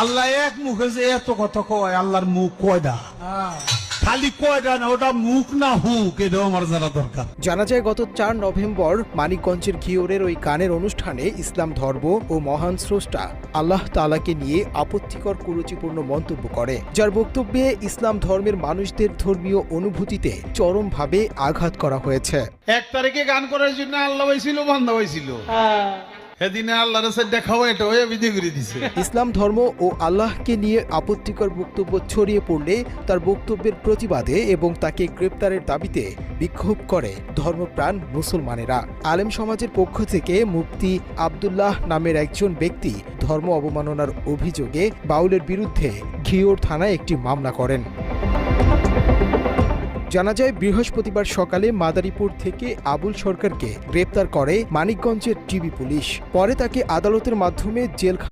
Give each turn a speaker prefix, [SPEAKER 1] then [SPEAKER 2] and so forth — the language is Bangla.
[SPEAKER 1] আল্লাহ এক মুখে যে এত কথা কয়, আল্লাহর মুখ কয়টা? খালি কয়টা না, ওটা মুখ না হুক, এটাও আমার জানা দরকার।
[SPEAKER 2] জানা যায় গত ৪ নভেম্বর মানিকগঞ্জের ঘিওরের ওই গানের অনুষ্ঠানে ইসলাম ধর্ম ও মহান স্রষ্টা আল্লাহ তাআলাকে নিয়ে আপত্তিকর কুরুচিপূর্ণ মন্তব্য করে, যার বক্তব্যে ইসলাম ধর্মের মানুষদের ধর্মীয় অনুভূতিতে চরমভাবে আঘাত করা হয়েছে।
[SPEAKER 1] 1 তারিখে গান করার জন্য আল্লাহ হয়েছিল, বান্দা হয়েছিল, সেদিনে আল্লাহর সাথে দেখাও, এটা হয়ে বিধি করে দিছে।
[SPEAKER 2] ইসলাম ধর্ম ও আল্লাহকে নিয়ে আপত্তিকর বক্তব্য ছড়িয়ে পড়লে তার বক্তব্যের প্রতিবাদে এবং তাকে গ্রেপ্তারের দাবিতে বিক্ষোভ করে ধর্মপ্রাণ মুসলমানেরা। আলেম সমাজের পক্ষ থেকে মুফতি আব্দুল্লাহ নামের একজন ব্যক্তি ধর্ম অবমাননার অভিযোগে বাউলের বিরুদ্ধে ঘিওর থানায় একটি মামলা করেন। জানা যায় বৃহস্পতিবার সকালে মাদারীপুর থেকে আবুল সরকারকে গ্রেপ্তার করে মানিকগঞ্জের টিবি পুলিশ। পরে তাকে আদালতের মাধ্যমে জেল